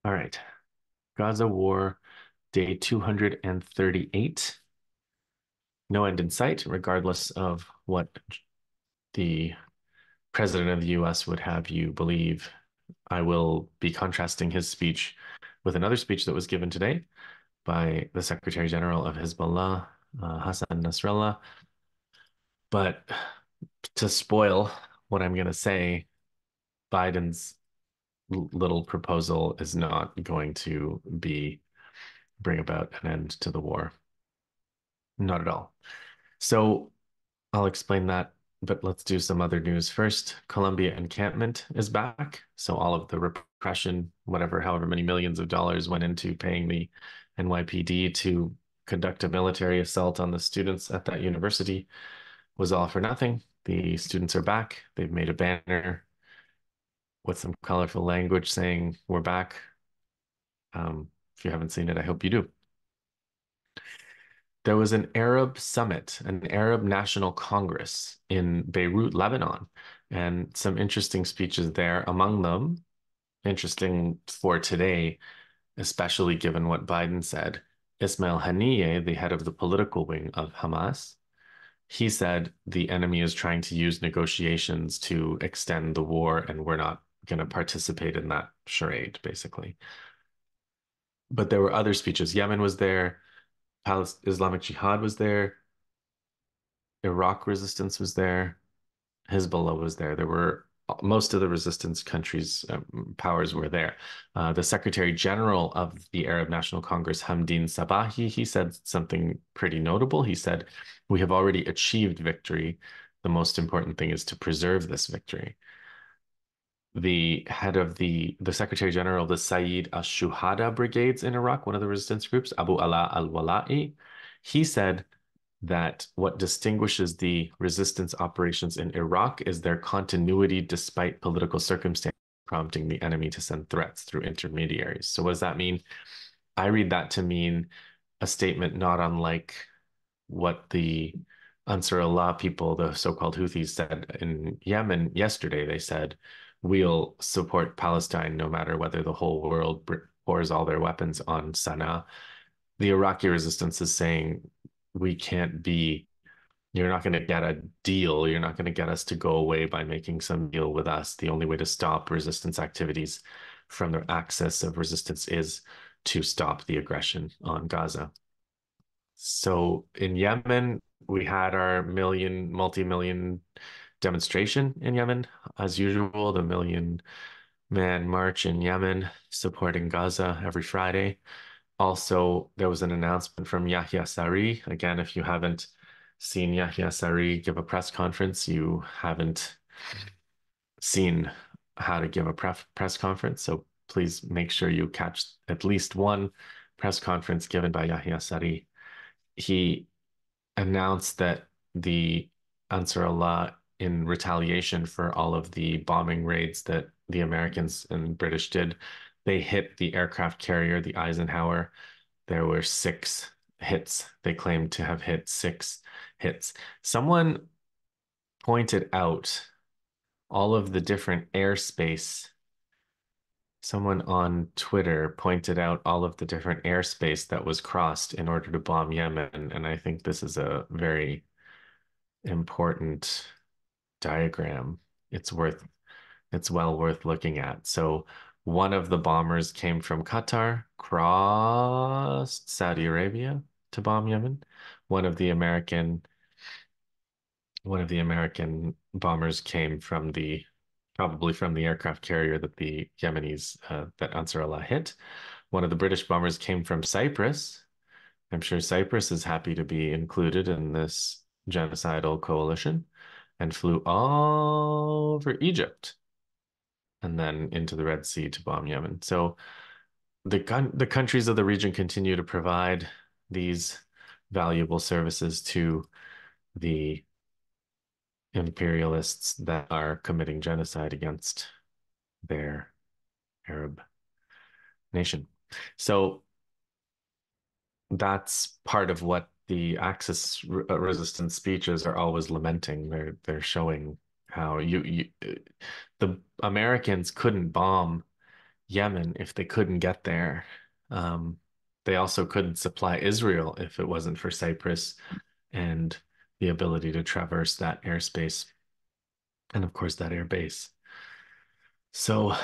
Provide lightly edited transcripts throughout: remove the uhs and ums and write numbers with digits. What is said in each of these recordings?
All right. Gaza War, day 238. No end in sight, regardless of what the president of the US would have you believe. I will be contrasting his speech with another speech that was given today by the Secretary General of Hezbollah, Hassan Nasrallah. But to spoil what I'm going to say, Biden's little proposal is not going to be bring about an end to the war. Not at all. So I'll explain that, but let's do some other news first. Colombia encampment is back. So all of the repression, whatever, however many millions of dollars went into paying the NYPD to conduct a military assault on the students at that university was all for nothing. The students are back. They've made a banner with some colorful language saying, "We're back." If you haven't seen it, I hope you do. There was an Arab summit, an Arab National Congress in Beirut, Lebanon, and some interesting speeches there. Among them, interesting for today, especially given what Biden said, Ismail Haniyeh, the head of the political wing of Hamas, he said the enemy is trying to use negotiations to extend the war, and we're not going to participate in that charade, basically. But there were other speeches. Yemen was there, Islamic Jihad was there, Iraq resistance was there, Hezbollah was there. There were most of the resistance countries' powers were there. The Secretary General of the Arab National Congress, Hamdin Sabahi, he said something pretty notable. He said, "We have already achieved victory. The most important thing is to preserve this victory." The head of the Secretary General of the Sayyid al-Shuhada brigades in Iraq, one of the resistance groups, Abu Ala al-Wala'i, he said that what distinguishes the resistance operations in Iraq is their continuity despite political circumstance prompting the enemy to send threats through intermediaries. So what does that mean? I read that to mean a statement not unlike what the Ansarullah people, the so-called Houthis, said in Yemen yesterday. They said, "We'll support Palestine no matter whether the whole world pours all their weapons on Sana'a." The Iraqi resistance is saying, "We can't be, you're not going to get a deal. You're not going to get us to go away by making some deal with us. The only way to stop resistance activities from the axis of resistance is to stop the aggression on Gaza." So in Yemen, we had our multi-million demonstration in Yemen. As usual, the Million Man March in Yemen supporting Gaza every Friday. Also, there was an announcement from Yahya Saree. Again, if you haven't seen Yahya Saree give a press conference, you haven't seen how to give a press conference. So please make sure you catch at least one press conference given by Yahya Saree. He announced that the Ansarullah, in retaliation for all of the bombing raids that the Americans and British did, they hit the aircraft carrier, the Eisenhower. There were 6 hits. They claimed to have hit 6 hits. Someone pointed out all of the different airspace. Someone on Twitter pointed out all of the different airspace that was crossed in order to bomb Yemen. And I think this is a very important diagram. It's worth, it's well worth looking at. So one of the bombers came from Qatar, crossed Saudi Arabia to bomb Yemen. One of the American, one of the American bombers came from probably from the aircraft carrier that the Yemenis, that Ansarullah hit. One of the British bombers came from Cyprus. I'm sure Cyprus is happy to be included in this genocidal coalition and flew all over Egypt and then into the Red Sea to bomb Yemen. So the countries of the region continue to provide these valuable services to the imperialists that are committing genocide against their Arab nation. So that's part of what the Axis resistance speeches are always lamenting. They're showing how the Americans couldn't bomb Yemen if they couldn't get there. Um, they also couldn't supply Israel if it wasn't for Cyprus and the ability to traverse that airspace and, of course, that air base. So,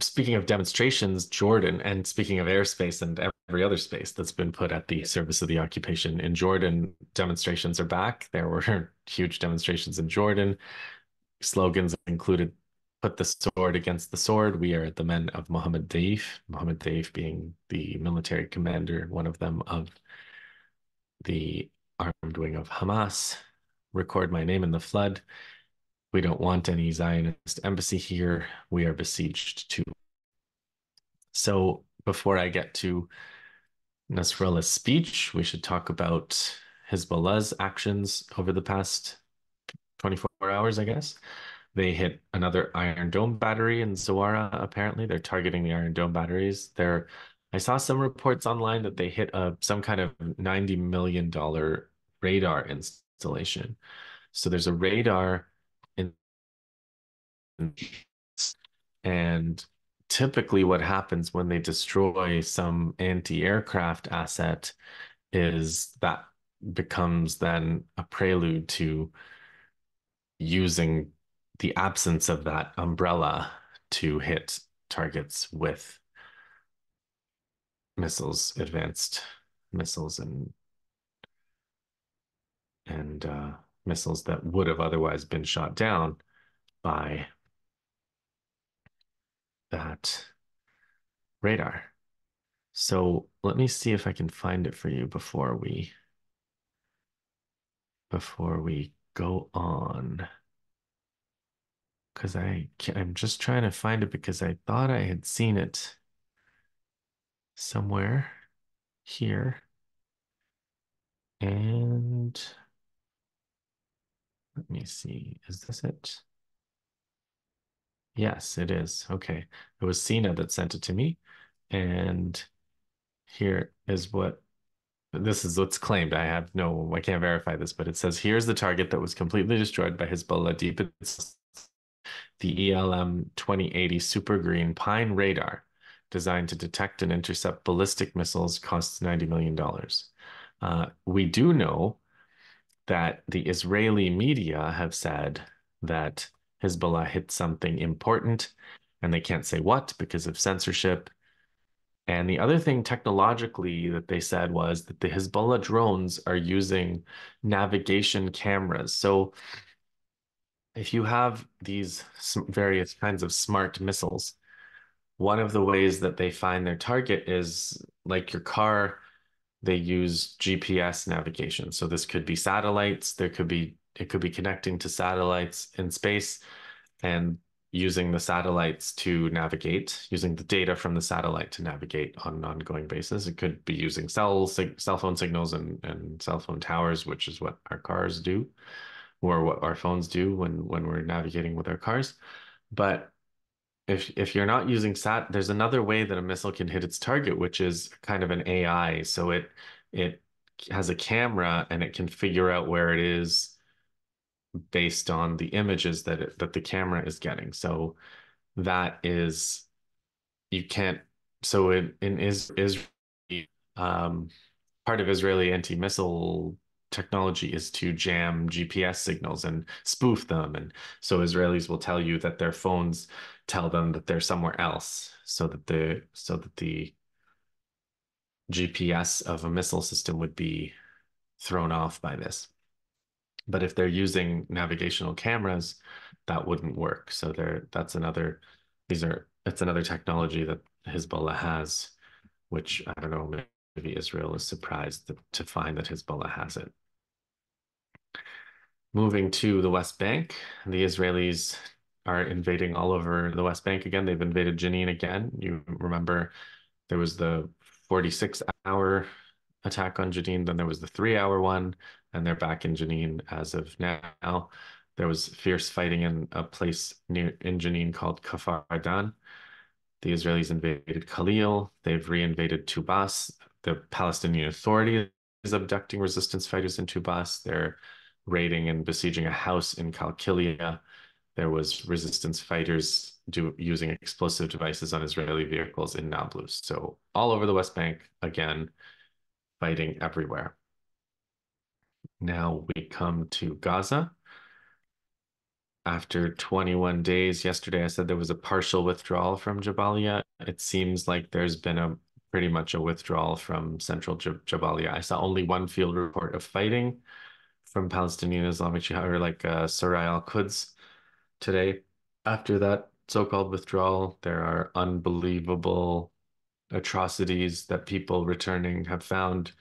speaking of demonstrations, Jordan, and speaking of airspace and every other space that's been put at the service of the occupation in Jordan, demonstrations are back. There were huge demonstrations in Jordan. Slogans included put the sword against the sword. We are the men of Mohammed Daif being the military commander, one of them of the armed wing of Hamas. Record my name in the flood. We don't want any Zionist embassy here. We are besieged too. So before I get to Nasrallah's speech, we should talk about Hezbollah's actions over the past 24 hours, I guess. They hit another Iron Dome battery in Zawara, apparently. They're targeting the Iron Dome batteries. I saw some reports online that they hit some kind of $90 million radar installation. So there's a radar in, and typically what happens when they destroy some anti-aircraft asset is that becomes then a prelude to using the absence of that umbrella to hit targets with missiles, advanced missiles, and missiles that would have otherwise been shot down by that radar. So let me see if I can find it for you before we go on. Because I'm just trying to find it because I thought I had seen it somewhere here. And let me see. Is this it? Yes, it is. Okay. It was Sina that sent it to me. And here is what this is what's claimed. I can't verify this, but it says here's the target that was completely destroyed by Hezbollah deep in the ELM 2080 Super Green Pine radar, designed to detect and intercept ballistic missiles, costs $90 million. We do know that the Israeli media have said that Hezbollah hit something important and they can't say what because of censorship. And the other thing technologically that they said was that the Hezbollah drones are using navigation cameras. So if you have these various kinds of smart missiles, one of the ways that they find their target is like your car, they use GPS navigation. So this could be satellites, it could be connecting to satellites in space and using the satellites to navigate, using the data from the satellite to navigate on an ongoing basis. It could be using cell phone signals and cell phone towers, which is what our cars do, or what our phones do when we're navigating with our cars. But if you're not using there's another way that a missile can hit its target, which is kind of an AI. So it has a camera and it can figure out where it is based on the images that the camera is getting. So that is you can't. So in is um, part of Israeli anti-missile technology is to jam GPS signals and spoof them. And so Israelis will tell you that their phones tell them that they're somewhere else, so that the GPS of a missile system would be thrown off by this. But if they're using navigational cameras, that wouldn't work. So it's another technology that Hezbollah has, which I don't know, maybe Israel is surprised to find that Hezbollah has it. Moving to the West Bank, the Israelis are invading all over the West Bank again. They've invaded Jenin again. You remember there was the 46-hour attack on Jenin, then there was the 3-hour one, and they're back in Jenin as of now. There was fierce fighting in a place near in Jenin called Kfar Adan. The Israelis invaded Khalil. They've reinvaded Tubas. The Palestinian Authority is abducting resistance fighters in Tubas. They're raiding and besieging a house in Kalkilia. There was resistance fighters using explosive devices on Israeli vehicles in Nablus. So all over the West Bank, again, fighting everywhere. Now we come to Gaza. After 21 days, yesterday I said there was a partial withdrawal from Jabalia. It seems like there's been a pretty much a withdrawal from central Jabalia. I saw only one field report of fighting from Palestinian Islamic Jihad, or like Sarai al-Quds today. After that so-called withdrawal, there are unbelievable atrocities that people returning have found: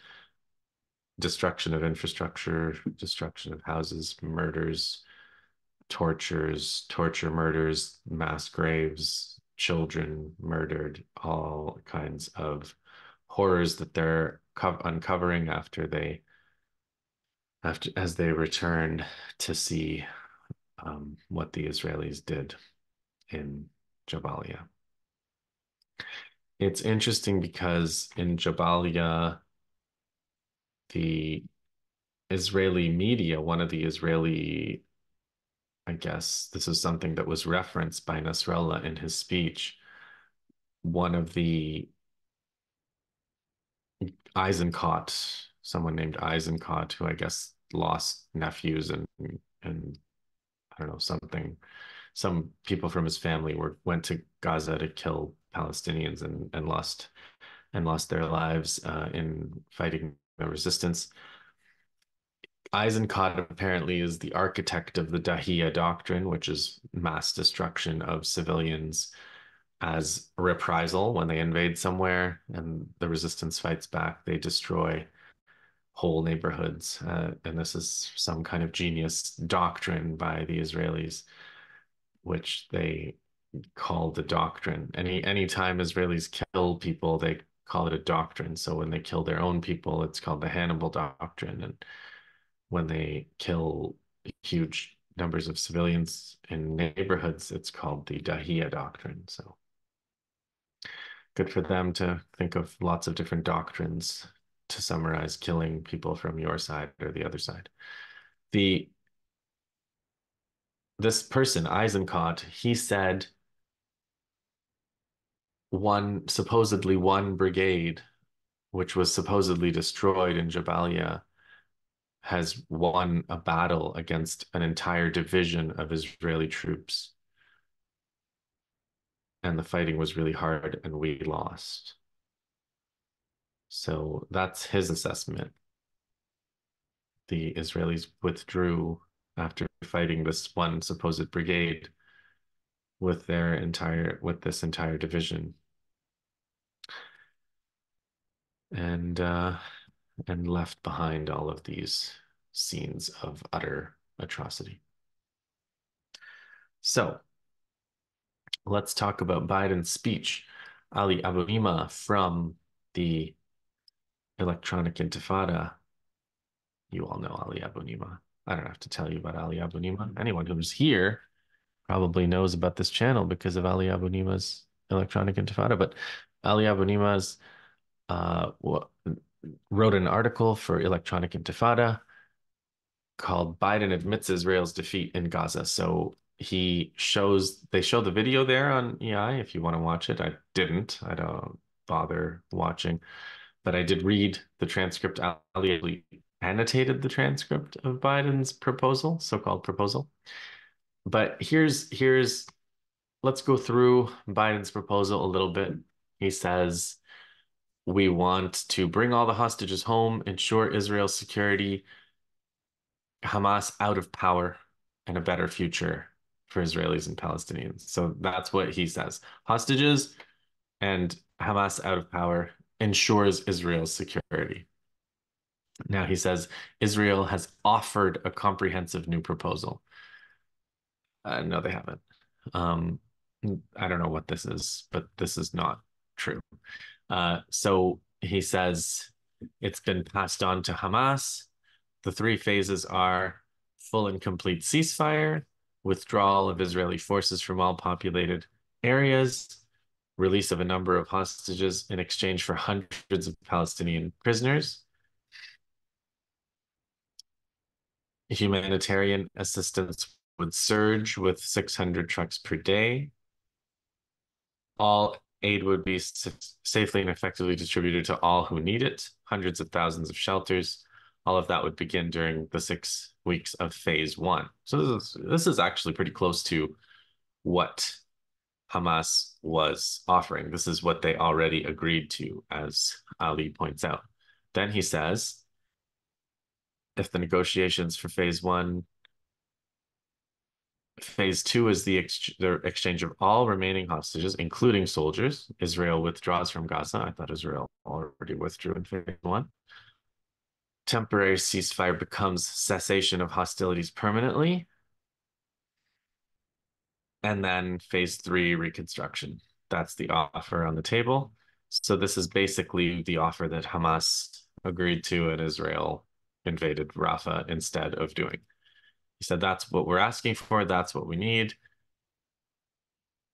destruction of infrastructure, destruction of houses, murders, torture murders, mass graves, children murdered, all kinds of horrors that they're uncovering after as they return to see what the Israelis did in Jabalia. It's interesting because in Jabalia, the Israeli media, one of the Israeli, I guess this is something that was referenced by Nasrallah in his speech. One of the someone named Eisenkot, who I guess lost nephews and I don't know, some people from his family went to Gaza to kill Palestinians and lost their lives in fighting the resistance. Eisenkot apparently is the architect of the Dahiya doctrine, which is mass destruction of civilians as a reprisal. When they invade somewhere and the resistance fights back, they destroy whole neighborhoods. And this is some kind of genius doctrine by the Israelis, which they call the doctrine. Anytime Israelis kill people, they call it a doctrine. So when they kill their own people, it's called the Hannibal doctrine. And when they kill huge numbers of civilians in neighborhoods, it's called the Dahiya doctrine. So good for them to think of lots of different doctrines to summarize killing people from your side or the other side. This person, Eisenkot, he said supposedly one brigade, which was supposedly destroyed in Jabalia, has won a battle against an entire division of Israeli troops. And the fighting was really hard and we lost. So that's his assessment. The Israelis withdrew after fighting this one supposed brigade with this entire division. And left behind all of these scenes of utter atrocity. So let's talk about Biden's speech. Ali Abu Nima from the Electronic Intifada. You all know Ali Abu Nima. I don't have to tell you about Ali Abu Nima. Anyone who's here probably knows about this channel because of Ali Abu Nima's Electronic Intifada. But Ali Abu Nima's wrote an article for Electronic Intifada called "Biden Admits Israel's Defeat in Gaza." So they show the video there on EI if you want to watch it. I didn't. I don't bother watching, but I did read the transcript. Ali annotated the transcript of Biden's proposal, so-called proposal. But let's go through Biden's proposal a little bit. He says, we want to bring all the hostages home, ensure Israel's security, Hamas out of power, and a better future for Israelis and Palestinians. So that's what he says. Hostages and Hamas out of power ensures Israel's security. Now he says Israel has offered a comprehensive new proposal. No, they haven't. Um, I don't know what this is, but this is not true. So he says it's been passed on to Hamas. The three phases are full and complete ceasefire, withdrawal of Israeli forces from all populated areas, release of a number of hostages in exchange for hundreds of Palestinian prisoners, humanitarian assistance would surge with 600 trucks per day. All aid would be safely and effectively distributed to all who need it, hundreds of thousands of shelters. All of that would begin during the 6 weeks of phase one. So this is actually pretty close to what Hamas was offering. This is what they already agreed to, as Ali points out. Then he says, if the negotiations for phase two is the exchange of all remaining hostages, including soldiers. Israel withdraws from Gaza. I thought Israel already withdrew in phase one. Temporary ceasefire becomes cessation of hostilities permanently. And then phase three, reconstruction. That's the offer on the table. So this is basically the offer that Hamas agreed to and Israel invaded Rafah instead of doing. He said, that's what we're asking for. That's what we need.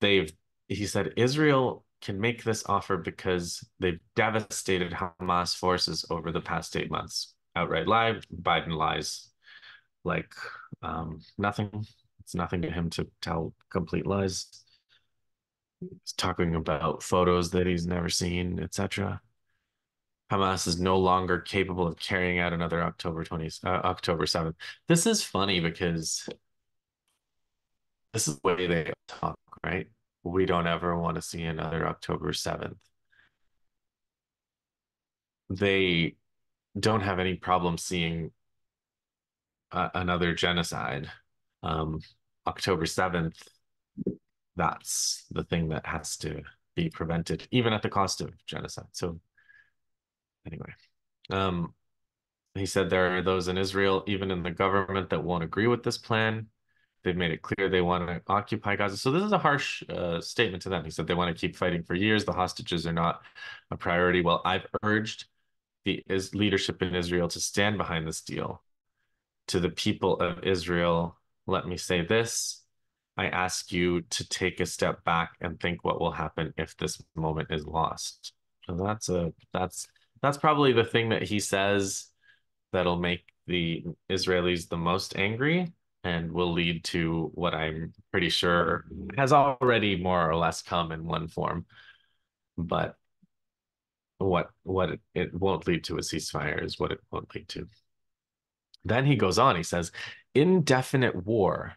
they've he said Israel can make this offer because they've devastated Hamas forces over the past 8 months. Outright lie. Biden lies like nothing. It's nothing to him to tell complete lies. He's talking about photos that he's never seen, etc. Hamas is no longer capable of carrying out another October 7th. This is funny because this is the way they talk, right? We don't ever want to see another October 7th. They don't have any problem seeing another genocide. Um, October 7th, that's the thing that has to be prevented, even at the cost of genocide. So, anyway, um, he said there are those in Israel, even in the government, that won't agree with this plan. They've made it clear they want to occupy Gaza. So this is a harsh statement to them. He said they want to keep fighting for years. The hostages are not a priority. Well, I've urged the leadership in Israel to stand behind this deal. To the people of Israel, let me say this. I ask you to take a step back and think what will happen if this moment is lost. So that's probably the thing that he says that'll make the Israelis the most angry and will lead to what I'm pretty sure has already more or less come in one form. But what it won't lead to a ceasefire is what it won't lead to. Then he goes on, he says, indefinite war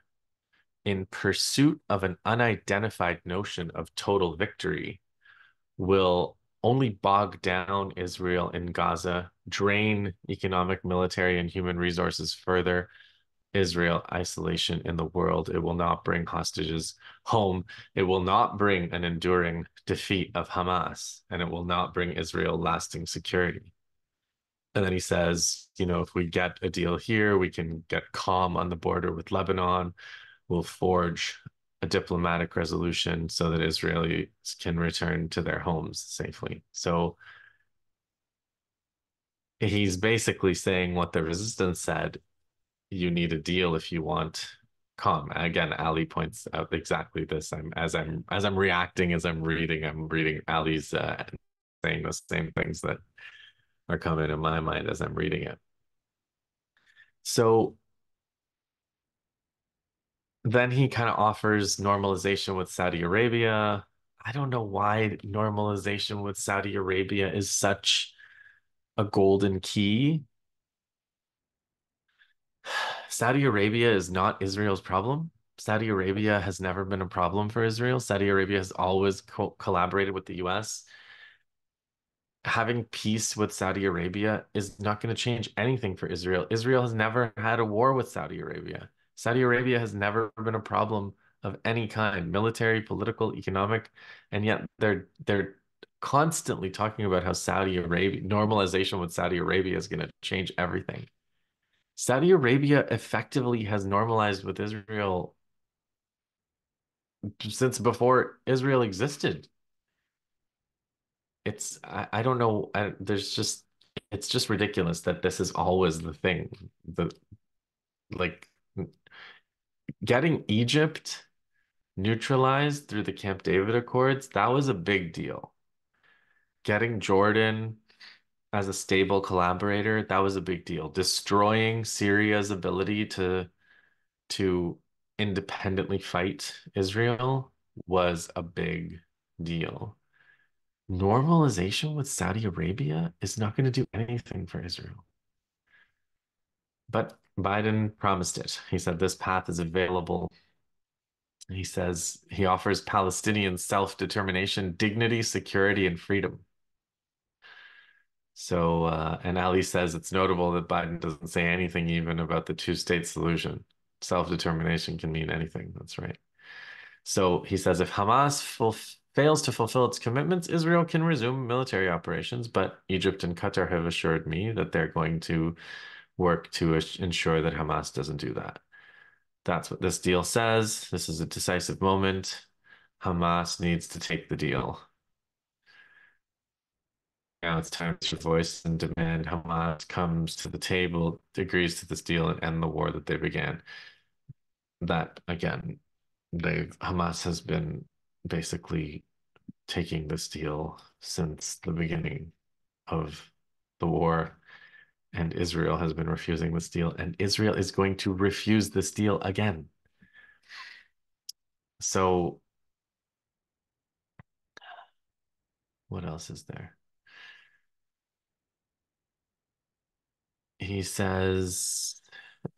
in pursuit of an unidentified notion of total victory will only bog down Israel in Gaza, drain economic, military, and human resources further, Israel isolation in the world. It will not bring hostages home. It will not bring an enduring defeat of Hamas, and it will not bring Israel lasting security. And then he says, if we get a deal here, we can get calm on the border with Lebanon. We'll forge a diplomatic resolution so that Israelis can return to their homes safely. So he's basically saying what the resistance said, you need a deal if you want calm. Again, Ali points out exactly this. As I'm reacting, as I'm reading Ali's saying the same things that are coming in my mind as I'm reading it. So then he kind of offers normalization with Saudi Arabia. I don't know why normalization with Saudi Arabia is such a golden key. Saudi Arabia is not Israel's problem. Saudi Arabia has never been a problem for Israel. Saudi Arabia has always collaborated with the US. Having peace with Saudi Arabia is not going to change anything for Israel. Israel has never had a war with Saudi Arabia. Saudi Arabia has never been a problem of any kind, military, political, economic, and yet they're constantly talking about how Saudi Arabia normalization with Saudi Arabia is going to change everything. Saudi Arabia effectively has normalized with Israel since before Israel existed. I don't know. It's just ridiculous that this is always the thing. The like getting Egypt neutralized through the Camp David Accords, that was a big deal. Getting Jordan as a stable collaborator, that was a big deal. Destroying Syria's ability to independently fight Israel was a big deal, normalization with Saudi Arabia is not going to do anything for Israel. But Biden promised it. He said this path is available. He says he offers Palestinian self-determination, dignity, security, and freedom. So, and Ali says it's notable that Biden doesn't say anything even about the two-state solution. Self-determination can mean anything. That's right. So he says if Hamas fails to fulfill its commitments, Israel can resume military operations. But Egypt and Qatar have assured me that they're going to work to ensure that Hamas doesn't do that. That's what this deal says. This is a decisive moment. Hamas needs to take the deal. Now it's time to voice and demand Hamas comes to the table, agrees to this deal, and end the war that they began. That again, Hamas has been basically taking this deal since the beginning of the war, and Israel has been refusing this deal, and Israel is going to refuse this deal again. So, what else is there? He says,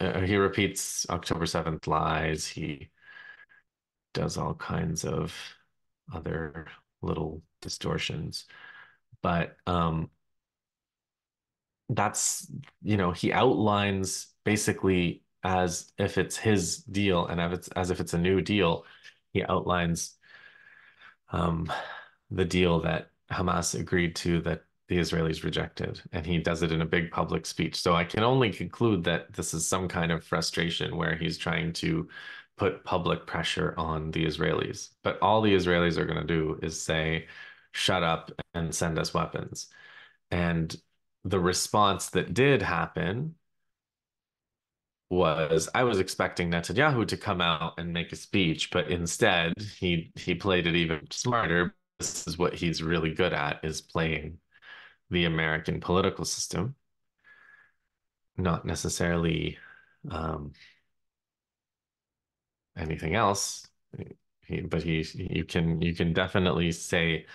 he repeats October 7th lies. He does all kinds of other little distortions. But that's, he outlines basically as if it's his deal and as if it's a new deal. He outlines um, the deal that Hamas agreed to that the Israelis rejected, and he does it in a big public speech. So I can only conclude that this is some kind of frustration where he's trying to put public pressure on the Israelis. But all the Israelis are going to do is say, shut up and send us weapons. And the response that did happen was I was expecting Netanyahu to come out and make a speech, but instead he played it even smarter. This is what he's really good at, is playing the American political system, not necessarily um, anything else. But you can definitely say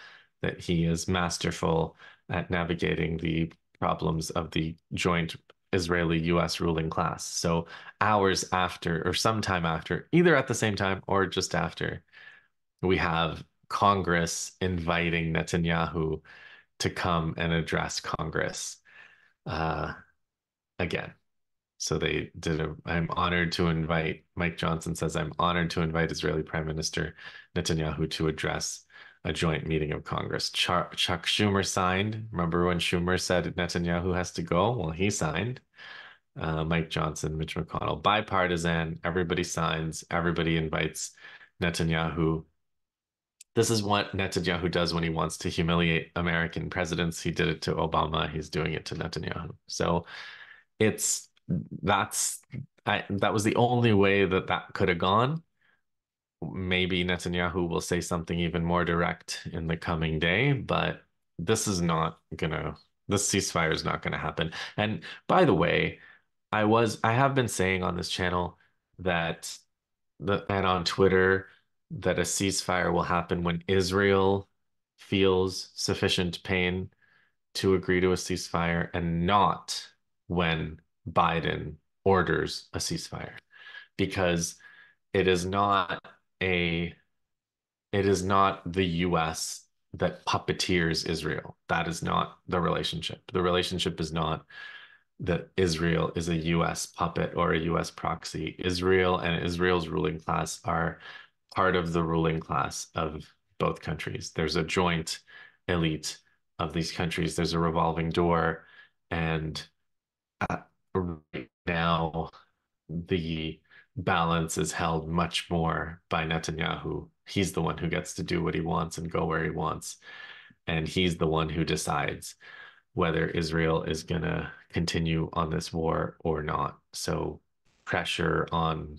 that he is masterful at navigating the problems of the joint Israeli-US ruling class. So hours after, or sometime after, either at the same time or just after, we have Congress inviting Netanyahu to come and address Congress uh, again. So they did I'm honored to invite, Mike Johnson says, I'm honored to invite Israeli Prime Minister Netanyahu to address a joint meeting of Congress. Chuck Schumer signed. Remember when Schumer said Netanyahu has to go? Well, he signed. Mike Johnson, Mitch McConnell, bipartisan, everybody signs, everybody invites Netanyahu. This is what Netanyahu does when he wants to humiliate American presidents. He did it to Obama. He's doing it to Netanyahu. So it's that's that was the only way that that could have gone. Maybe Netanyahu will say something even more direct in the coming day, but this is not gonna, this ceasefire is not gonna happen. And by the way, I have been saying on this channel that and on Twitter that a ceasefire will happen when Israel feels sufficient pain to agree to a ceasefire and not when Biden orders a ceasefire, because it is not a it is not the US that puppeteers Israel. That is not the relationship. The relationship is not that Israel is a US puppet or a US proxy. Israel and Israel's ruling class are part of the ruling class of both countries. There's a joint elite of these countries. There's a revolving door. And right now, the balance is held much more by Netanyahu. He's the one who gets to do what he wants and go where he wants. And he's the one who decides whether Israel is going to continue on this war or not. So pressure on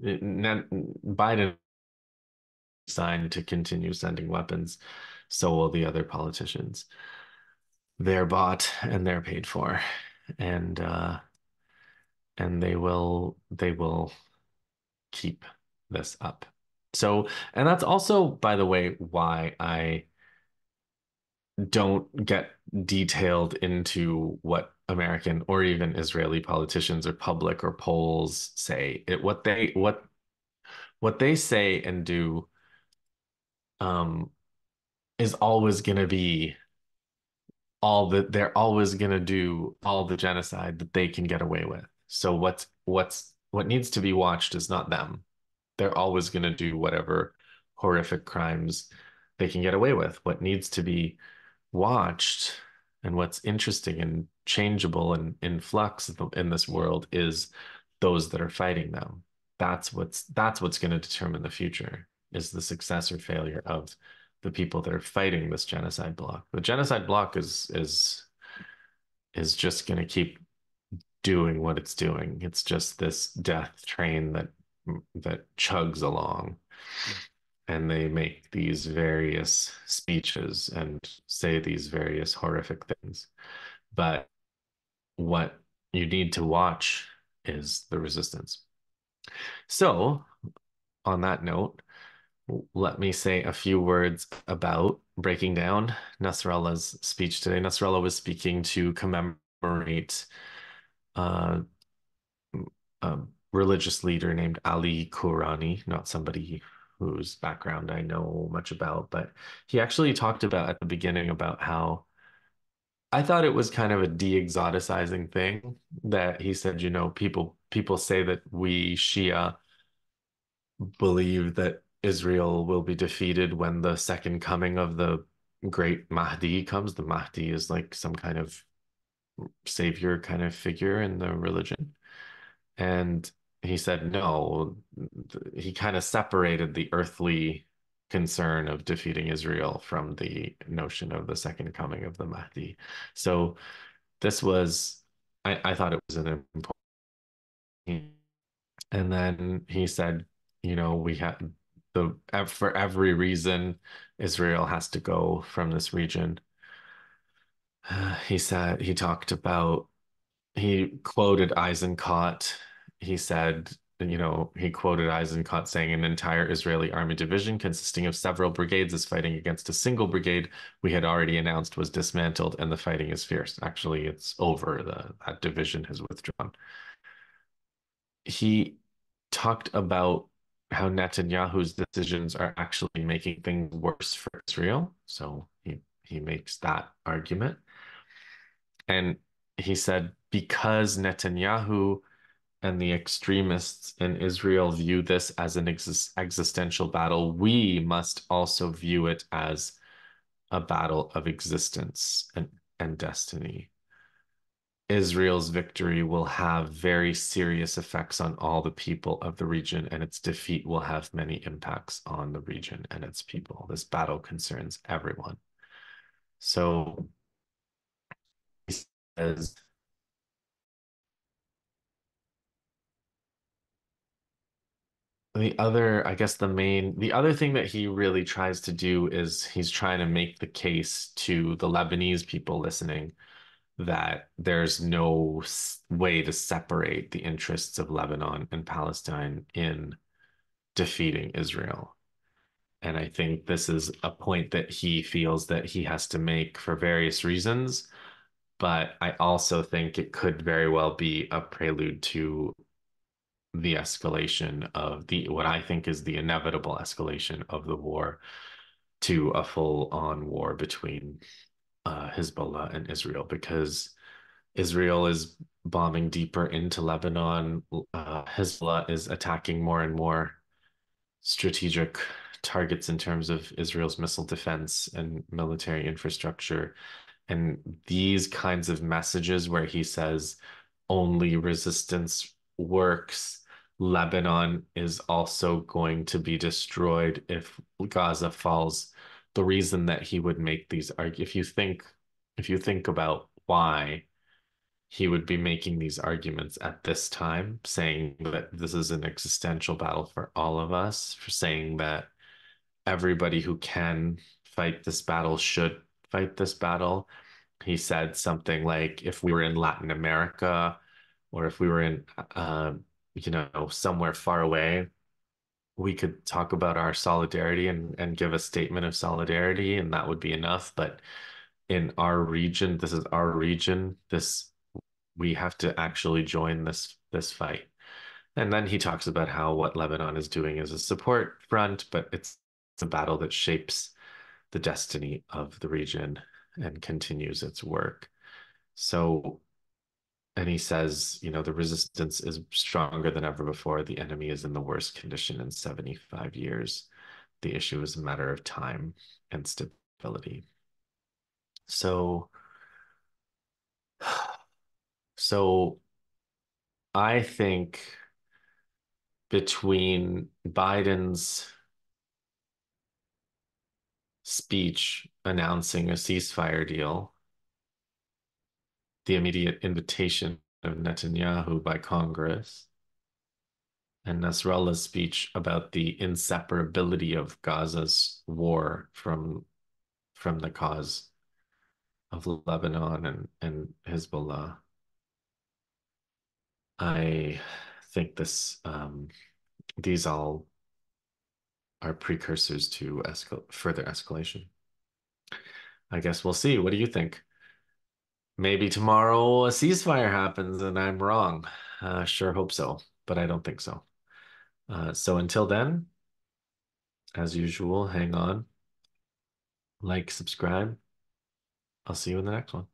Biden signed to continue sending weapons. So will the other politicians. They're bought and they're paid for. And they will keep this up. So, and that's also, by the way, why I don't get detailed into what American or even Israeli politicians or public or polls say. What they say and do um, is always going to be they're always going to do all the genocide that they can get away with. So what needs to be watched is not them. They're always going to do whatever horrific crimes they can get away with. What needs to be watched and what's interesting and changeable and in flux in this world is those that are fighting them. That's what's going to determine the future is the success or failure of the people that are fighting this genocide bloc. The genocide bloc is just going to keep doing what it's doing. It's just this death train that chugs along, and they make these various speeches and say these various horrific things. But what you need to watch is the resistance. So, on that note, let me say a few words about breaking down Nasrallah's speech today. Nasrallah was speaking to commemorate uh, a religious leader named Ali Kourani, not somebody whose background I know much about, but he actually talked about at the beginning about how I thought it was kind of a de-exoticizing thing that he said, people say that we Shia believe that Israel will be defeated when the second coming of the great Mahdi comes. The Mahdi is like some kind of savior kind of figure in the religion. And he said, no, he kind of separated the earthly concern of defeating Israel from the notion of the second coming of the Mahdi. So this was, I thought it was an important. And then he said, we have for every reason Israel has to go from this region. He talked about he quoted Eisenkot. He said, he quoted Eisenkot saying, an entire Israeli army division consisting of several brigades is fighting against a single brigade we had already announced was dismantled, and the fighting is fierce. Actually, it's over. That division has withdrawn. He talked about how Netanyahu's decisions are actually making things worse for Israel. So he makes that argument. And he said, because Netanyahu and the extremists in Israel view this as an existential battle, we must also view it as a battle of existence and destiny. Israel's victory will have very serious effects on all the people of the region, and its defeat will have many impacts on the region and its people. This battle concerns everyone. So he says, I guess the other thing that he really tries to do is he's trying to make the case to the Lebanese people listening that there's no way to separate the interests of Lebanon and Palestine in defeating Israel. And I think this is a point that he feels that he has to make for various reasons. But I also think it could very well be a prelude to the escalation of what I think is the inevitable escalation of the war to a full-on war between Hezbollah and Israel, because Israel is bombing deeper into Lebanon. Hezbollah is attacking more and more strategic targets in terms of Israel's missile defense and military infrastructure. And these kinds of messages where he says only resistance works, Lebanon is also going to be destroyed if Gaza falls. The reason that he would make these if you think about why he would be making these arguments at this time, saying that this is an existential battle for all of us, for saying that everybody who can fight this battle should fight this battle. He said something like, if we were in Latin America or if we were in, somewhere far away, we could talk about our solidarity and give a statement of solidarity, and that would be enough. But in our region, this is our region. This we have to actually join this fight. And then he talks about how what Lebanon is doing is a support front, but it's a battle that shapes the destiny of the region and continues its work. So, and he says, the resistance is stronger than ever before. The enemy is in the worst condition in 75 years. The issue is a matter of time and stability. So, so I think between Biden's speech announcing a ceasefire deal, the immediate invitation of Netanyahu by Congress, and Nasrallah's speech about the inseparability of Gaza's war from the cause of Lebanon and Hezbollah. I think these all are precursors to further escalation. I guess we'll see. What do you think? Maybe tomorrow a ceasefire happens and I'm wrong. Sure hope so, but I don't think so. So until then, as usual, hang on, like, subscribe. I'll see you in the next one.